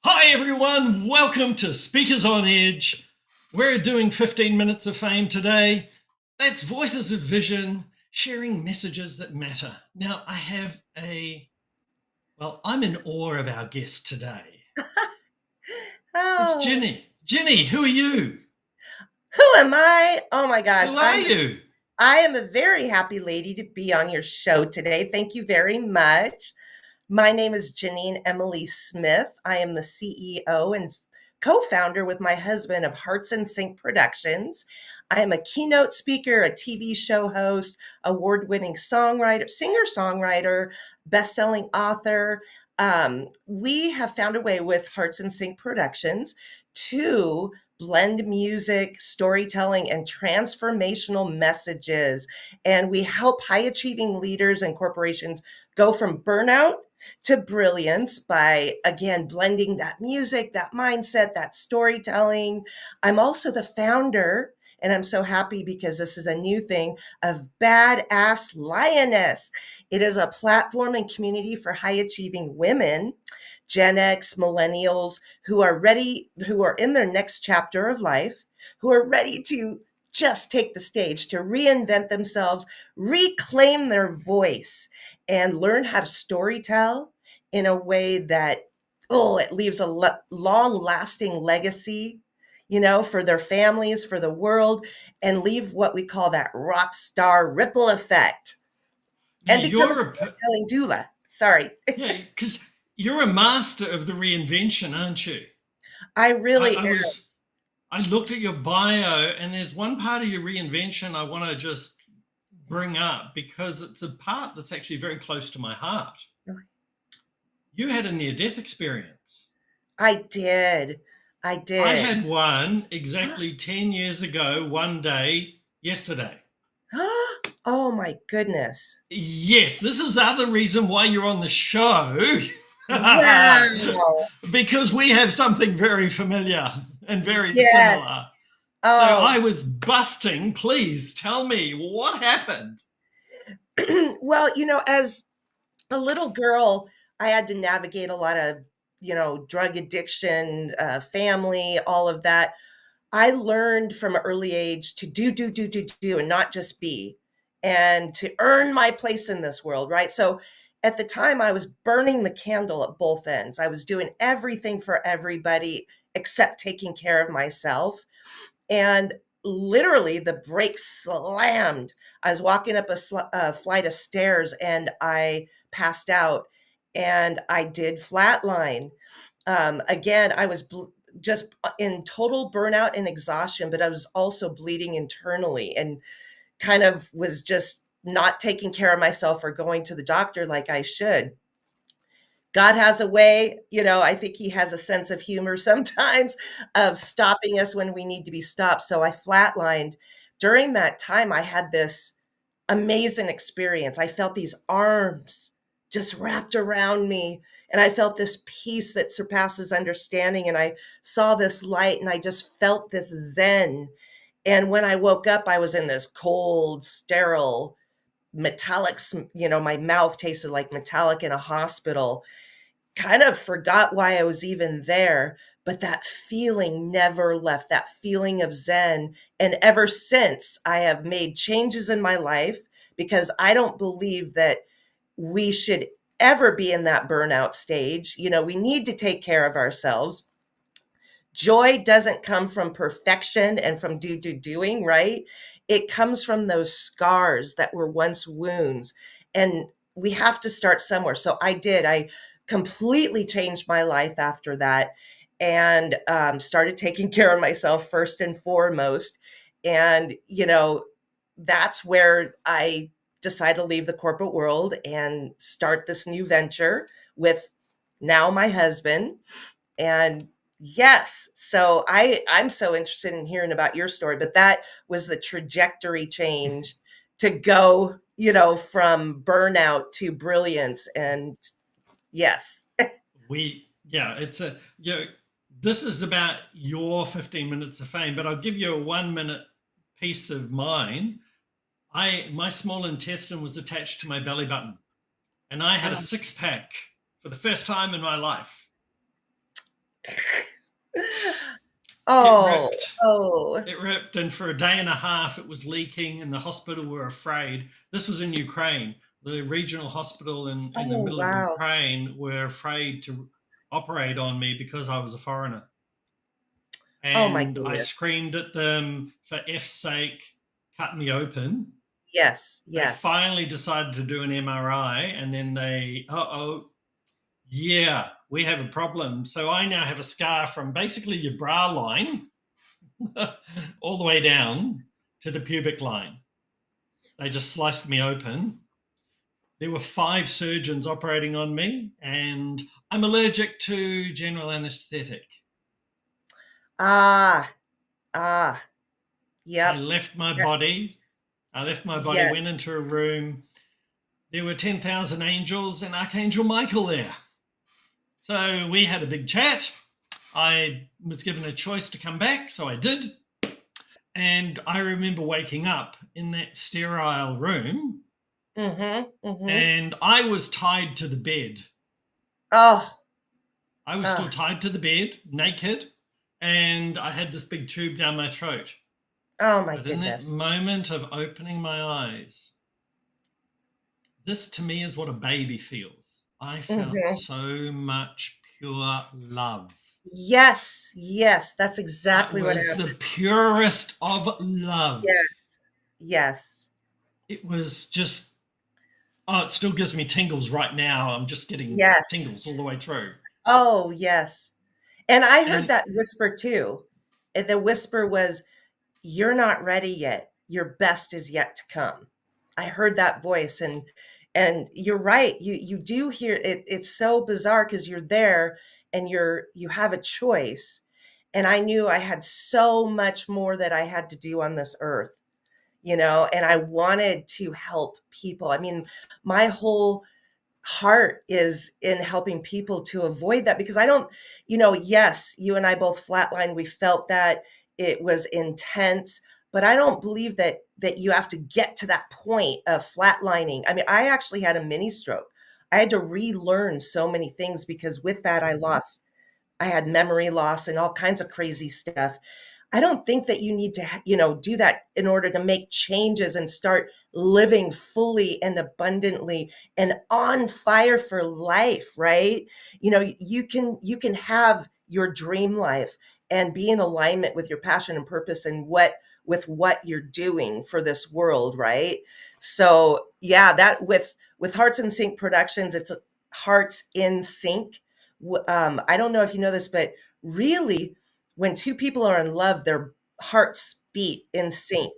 Hi everyone, welcome to Speakers on Edge. We're doing 15 minutes of fame today. That's voices of vision, sharing messages that matter. Now I'm in awe of our guest today. It's Oh, Ginny. Ginny, who are you? who am I? Oh my gosh. Who are you? I am a very happy lady to be on your show today. Thank you very much. My name is Ginine Emily Smith. I am the CEO and co-founder with my husband of Hearts and Sync Productions. I am a keynote speaker, a TV show host, award-winning songwriter, singer-songwriter, best-selling author. We have found a way with Hearts and Sync Productions to blend music, storytelling, and transformational messages. And we help high achieving leaders and corporations go from burnout to brilliance by, again, blending that music, that mindset, that storytelling. I'm also the founder, and I'm so happy because this is a new thing, of Baddass Lioness. It is a platform and community for high achieving women, Gen-X, millennials who are ready, who are in their next chapter of life, who are ready to just take the stage to reinvent themselves, reclaim their voice, and learn how to storytell in a way that, oh, it leaves a long lasting legacy, for their families, for the world, and leave what we call that rock star ripple effect Now and become a you're storytelling doula. Sorry. because you're a master of the reinvention, aren't you? I I, really I was I looked at your bio and there's one part of your reinvention I want to just bring up because it's a part that's actually very close to my heart. am. You had a near death experience. I did. I I did. had one exactly 10 years ago, one day, yesterday. Oh my goodness. Yes, this is the other reason why you're on the show. Wow. Because we have something very familiar and very Yes. similar. So Oh, I was busting. Please tell me what happened. well, as a little girl, I had to navigate a lot of, drug addiction, family, all of that. I learned from an early age to do, and not just be, and to earn my place in this world, right? So at the time, I was burning the candle at both ends. I was doing everything for everybody except taking care of myself. And literally, the brakes slammed. I was walking up a flight of stairs and I passed out and I did flatline. Again, I was just in total burnout and exhaustion, but I was also bleeding internally and kind of was just not taking care of myself or going to the doctor like I should. God has a way, I think he has a sense of humor sometimes of stopping us when we need to be stopped. So I flatlined. During that time, I had this amazing experience. I felt these arms just wrapped around me, and I felt this peace that surpasses understanding. And I saw this light, and I just felt this zen. And when I woke up, I was in this cold, sterile, metallic, my mouth tasted like metallic in a hospital. Kind of forgot why I was even there, but that feeling never left, that feeling of zen. And ever since, I have made changes in my life because I don't believe that we should ever be in that burnout stage. We need to take care of ourselves. Joy doesn't come from perfection and from doing, right? It comes from those scars that were once wounds. And we have to start somewhere. So I did. I completely changed my life after that and started taking care of myself first and foremost. And, that's where I decided to leave the corporate world and start this new venture with now my husband. And yes, so I'm so interested in hearing about your story, but that was the trajectory change to go, from burnout to brilliance. And yes. It's this is about your 15 minutes of fame, but I'll give you a 1 minute piece of mine. My small intestine was attached to my belly button, and I had a six pack for the first time in my life. It Oh, ripped. oh, It ripped, and for a day and a half, it was leaking, and the hospital were afraid. This was in Ukraine. The regional hospital in the oh, middle of wow. Ukraine were afraid to operate on me because I was a foreigner. Oh my And I goodness. screamed at them, for F's sake, cut me open. Yes, They yes. finally decided to do an MRI, and then yeah, we have a problem. So I now have a scar from basically your bra line all the way down to the pubic line. They just sliced me open. There were 5 surgeons operating on me, and I'm allergic to general anesthetic. Ah, ah, I yep. left my That, body. I left my body, yes. went into a room. There were 10,000 angels and Archangel Michael there. So we had a big chat. I was given a choice to come back, so I did. And I remember waking up in that sterile room, Mm-hmm. Mm-hmm. and I was tied to the bed. Oh, I was still oh, tied to the bed, naked, and I had this big tube down my throat. oh my But in that goodness. moment of opening my eyes, this to me is what a baby feels. I felt Mm-hmm. so much pure love. Yes, yes. That's It exactly what was happened. the purest of love. Yes. Yes. It was just, oh, it still gives me tingles right now. I'm just getting Yes. tingles all the way through. Oh, yes. And I heard And that whisper too. And the whisper was, "You're not ready yet. Your best is yet to come." I heard that voice, and you're right. You do hear it. It's so bizarre because you're there and you have a choice. And I knew I had so much more that I had to do on this earth, and I wanted to help people. I mean, my whole heart is in helping people to avoid that because I don't, yes, you and I both flatlined. We felt that it was intense, but I don't believe that you have to get to that point of flatlining. I mean, I actually had a mini stroke. I had to relearn so many things because with that I had memory loss and all kinds of crazy stuff. I don't think that you need to, do that in order to make changes and start living fully and abundantly and on fire for life, right? You can have your dream life and be in alignment with your passion and purpose and what you're doing for this world, right? So, yeah, that with Hearts in Sync Productions, it's Hearts in Sync. I don't know if you know this, but really, when two people are in love, their hearts beat in sync.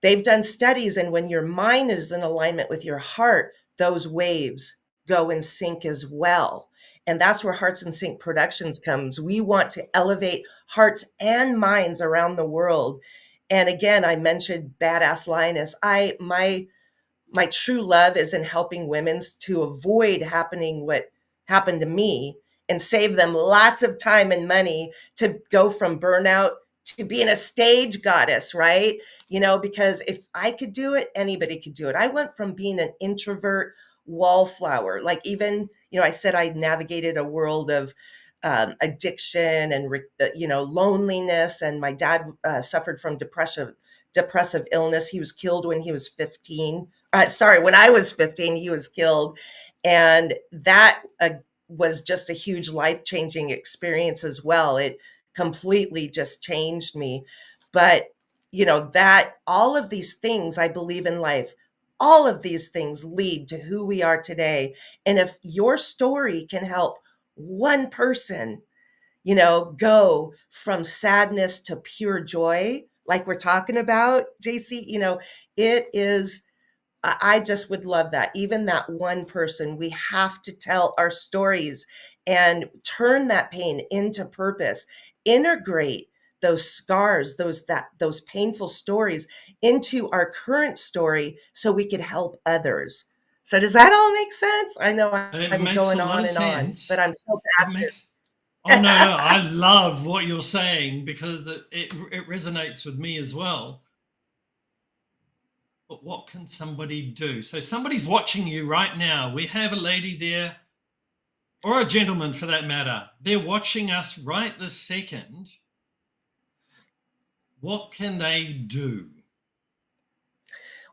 They've done studies, and when your mind is in alignment with your heart, those waves go in sync as well. And that's where Hearts in Sync Productions comes. We want to elevate hearts and minds around the world. And again, I mentioned Badass Lioness. My true love is in helping women to avoid happening what happened to me and save them lots of time and money to go from burnout to being a stage goddess, right? Because if I could do it, anybody could do it. I went from being an introvert wallflower, like even, I said I navigated a world of addiction and loneliness, and my dad suffered from depressive illness. He was killed when he was 15. Sorry, when I was 15, he was killed. And that was just a huge life changing experience as well. It completely just changed me. But, that all of these things I believe in life, all of these things lead to who we are today. And if your story can help one person, go from sadness to pure joy, like we're talking about, JC, it is, I just would love that. Even that one person, we have to tell our stories and turn that pain into purpose, integrate those scars, those painful stories into our current story so we could help others. So does that all make sense? I know it I'm makes a going lot of on, but sense. I'm so It makes, oh no, no, passionate. I love what you're saying because it resonates with me as well. But what can somebody do? So somebody's watching you right now. We have a lady there or a gentleman for that matter, they're watching us right this second. What can they do?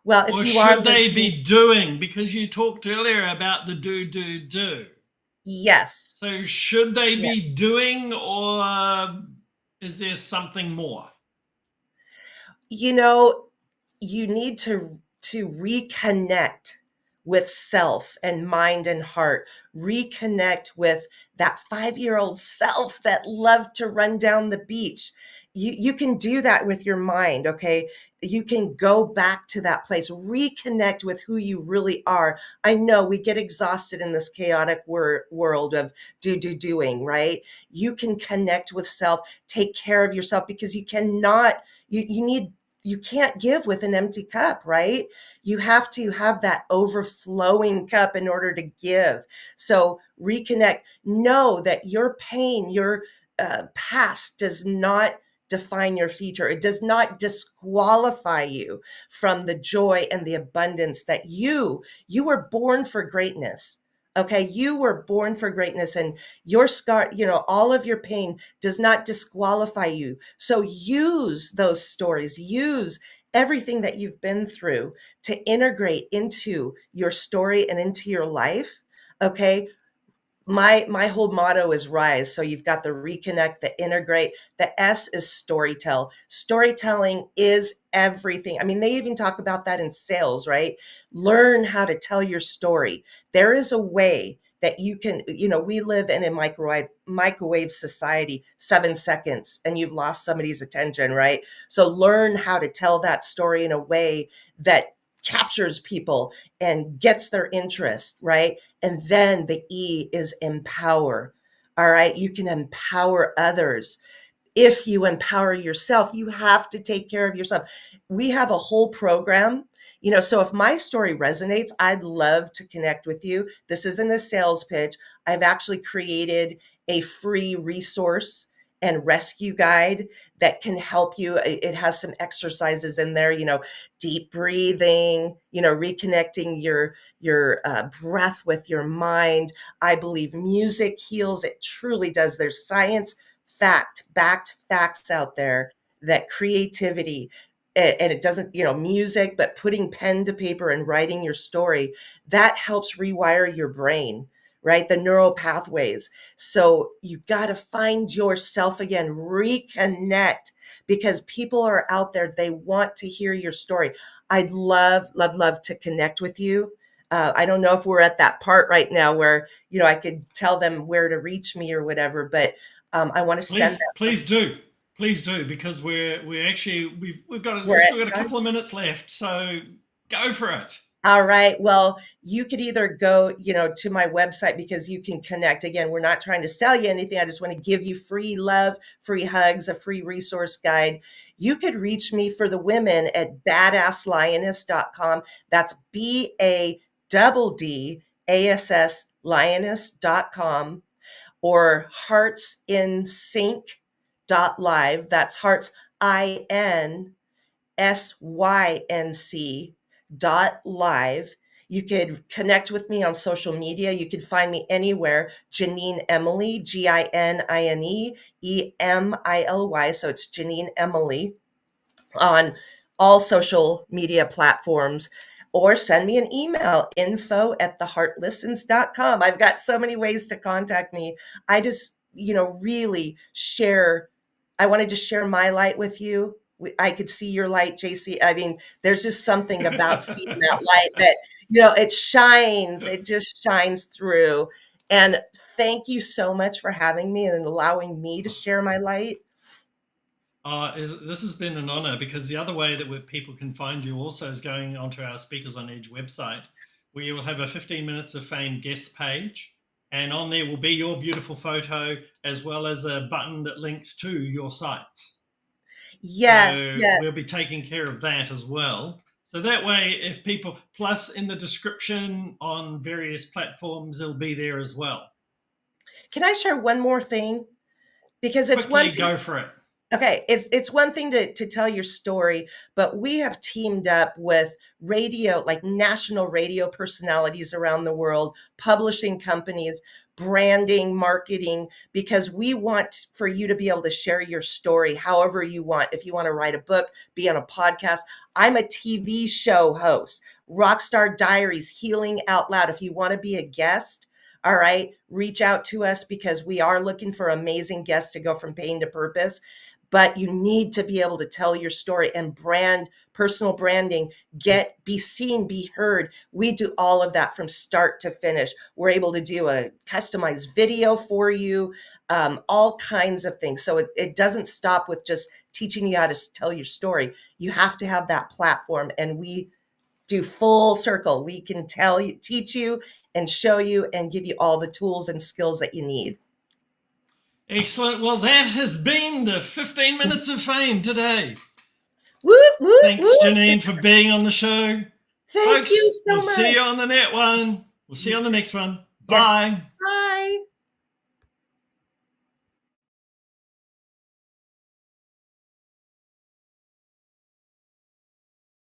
Well, if Or you are should they listening, be doing? Because you talked earlier about the do. yes, So should they be yes. doing, or is there something more? You know, you need to reconnect with self and mind and heart, reconnect with that 5-year-old self that loved to run down the beach. You can do that with your mind. Okay, you can go back to that place, reconnect with who you really are. I know we get exhausted in this chaotic world of doing, right? You can connect with self, take care of yourself, because you cannot, you need, you can't give with an empty cup, right? You have to have that overflowing cup in order to give. So reconnect. Know that your pain, your past does not define your future. It does not disqualify you from the joy and the abundance that you were born for greatness. Okay, you were born for greatness, and your scar, all of your pain does not disqualify you. So use those stories, use everything that you've been through to integrate into your story and into your life. Okay, my whole motto is rise. So you've got the reconnect, the integrate. The S is storytell. Storytelling is everything. I mean, they even talk about that in sales, right? Learn how to tell your story. There is a way that you can, we live in a microwave society, 7 seconds and you've lost somebody's attention, right? So learn how to tell that story in a way that captures people and gets their interest, right? And then the E is empower. All right. You can empower others. If you empower yourself, you have to take care of yourself. We have a whole program, so if my story resonates, I'd love to connect with you. This isn't a sales pitch. I've actually created a free resource and rescue guide that can help you. It has some exercises in there, deep breathing, reconnecting your breath with your mind. I believe music heals. It truly does. There's science backed facts out there that creativity, and it doesn't, music, but putting pen to paper and writing your story, that helps rewire your brain, right? The neural pathways. So you got to find yourself again, reconnect, because people are out there. They want to hear your story. I'd love to connect with you. I don't know if we're at that part right now where, I could tell them where to reach me or whatever, but I want to send Please, that. please do, because we're actually We're we've at still got a time. couple of minutes left, so go for it. All right. Well, you could either go, to my website, because you can connect. Again, we're not trying to sell you anything. I just want to give you free love, free hugs, a free resource guide. You could reach me for the women at badasslioness.com. That's BADDASS lioness.com, or heartsinsync.live. That's hearts, INSYNC.live. You could connect with me on social media. You could find me anywhere. Ginine Emily, GININEEMILY. So it's Ginine Emily on all social media platforms. Or send me an email, info@theheartlistens.com. I've got so many ways to contact me. I just, really share. I wanted to share my light with you. I could see your light, JC. I mean, there's just something about seeing that light that, it shines. It just shines through. And thank you so much for having me and allowing me to share my light. This has been an honor, because the other way that people can find you also is going onto our Speakers on Edge website, where you will have a 15 Minutes of Fame guest page. And on there will be your beautiful photo, as well as a button that links to your sites. Yes, So yes. we'll be taking care of that as well. So that way, if people, plus in the description on various platforms, it'll be there as well. Can I share one more thing? Because it's one Quickly, thing. go for it. Okay, it's one thing to tell your story, but we have teamed up with radio, like national radio personalities around the world, publishing companies, branding, marketing, because we want for you to be able to share your story however you want. If you want to write a book, be on a podcast. I'm a TV show host, Rockstar Diaries, Healing Out Loud. If you want to be a guest, all right, reach out to us because we are looking for amazing guests to go from pain to purpose. But you need to be able to tell your story and brand, personal branding, be seen, be heard. We do all of that from start to finish. We're able to do a customized video for you, all kinds of things. So it doesn't stop with just teaching you how to tell your story. You have to have that platform, and we do full circle. We can teach you and show you and give you all the tools and skills that you need. Excellent. Well, that has been the 15 minutes of fame today. Whoop, whoop, Thanks, whoop. Ginine, for being on the show. Thank Folks, you so we'll much. see you on the next one. We'll see you on the next one. Yes. Bye.